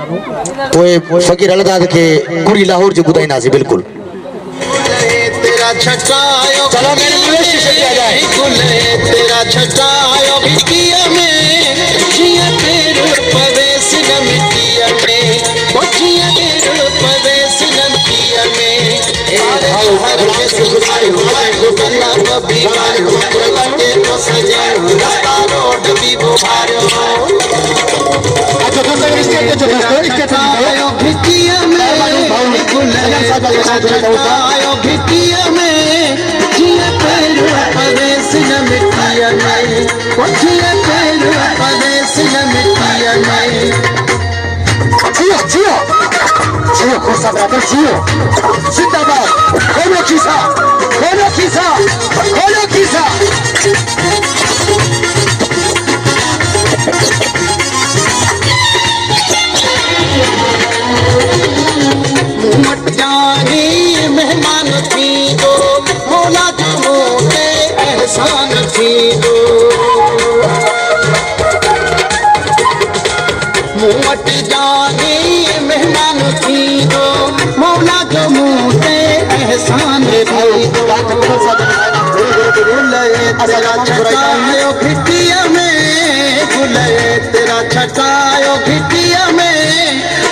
ओए फकीर अलदाद के कुरी लाहौर जो बुदाई नाजी बिल्कुल तेरा छटायो चलो मेरे निवेश से किया जाए तेरा छटायो बिटिया में जिया तेरे प्रवेश न मिटिया में जिया तेरे प्रवेश न मिटिया में हर के सुनायो गला बबी मारो के तो सजायो रास्ता रोड भी बुहारो अच्छा तो इसके छटायो बिटिया में छटायो बिटिया में जिया तेरे प्रवेश न मिटिया में जिया तेरे प्रवेश न मिटिया में जियो खुशा ब्रदर जियो जिंदाबाद खोलो खीसा खोलो खीसा खोलो खीसा मट जानी मेहमान थी दो मौला जो मोटे एहसान थी दो मट जानी मेहमान थी दो मौला जो मोटे एहसान थी दो तेरा छटायो भिटिया में गुले तेरा छटायो भिटिया में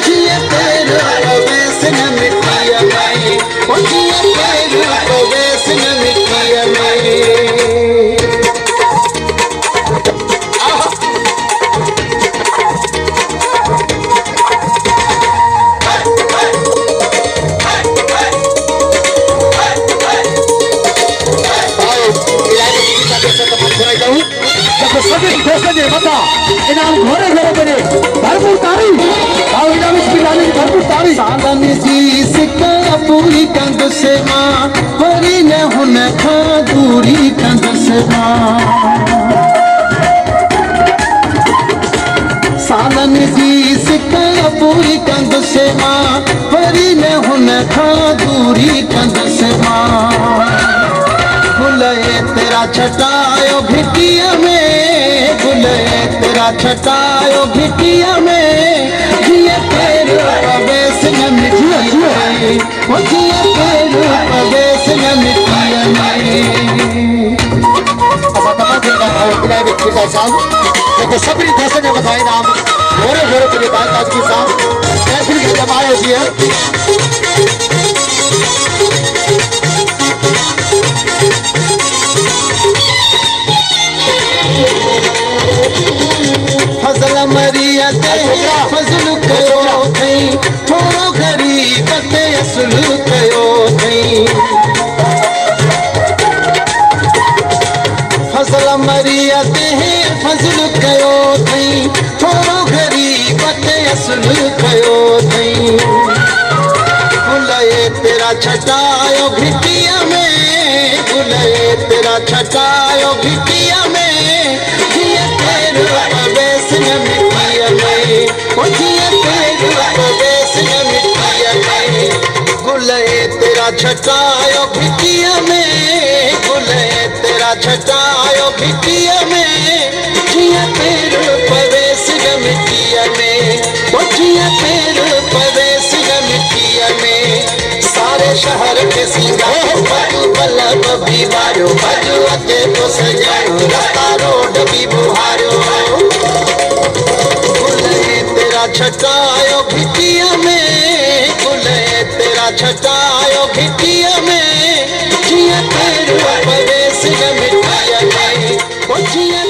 जिया तेरा प्रवेश न मिटिया में जिया तेरा प्रवेश न मिटिया में सभी दोस्तों ने बता इनाम घोड़े घोड़े बने भरपूर तारीफ और इनाम इस पिलाने की भरपूर तारीफ सालन जी सिक्का पूरी कंद से माँ परी न हुन खा दूरी कंद से माँ सालन जी सिक्का पूरी कंद से माँ परी न हुन खा दूरी कंद से माँ गुले तेरा छटायो भिटिया में गुले तेरा छटायो भिटिया में जिया तेरे प्रवेश न मिटिया में जिया तेरे प्रवेश न मिटिया में देखो सभी दोस्तों ने बताया नाम घोड़े घोड़े के लिए बात आज की साहब ऐसी जमाए होती है फजल मरिया ते फजल कयो थई थोरो गरीब ते असुल कयो थई फजल मरिया ते फजल कयो थई थोरो गरीब ते असुल कयो थई गुले तेरा छटायो भिटिया में गुले तेरा छटायो भिटिया में जिया तेरे प्रवेश न मिटिया में जिया तेरे प्रवेश न मिटिया में गुले तेरा छटायो भिटिया में गुले तेरा छटायो भिटिया में जिया तेरे प्रवेश न मिटिया में जिया तेरे प्रवेश न मिटिया में सारे शहर के सिंगारो बाजू बल्लभ भी बारो बाजू अते तो सजायो रास्ता रोड भी बुहारो गुले तेरा छटायो भिटिया में गुले तेरा छटायो भिटिया में जिया तेरे प्रवेश न मिटिया में जिया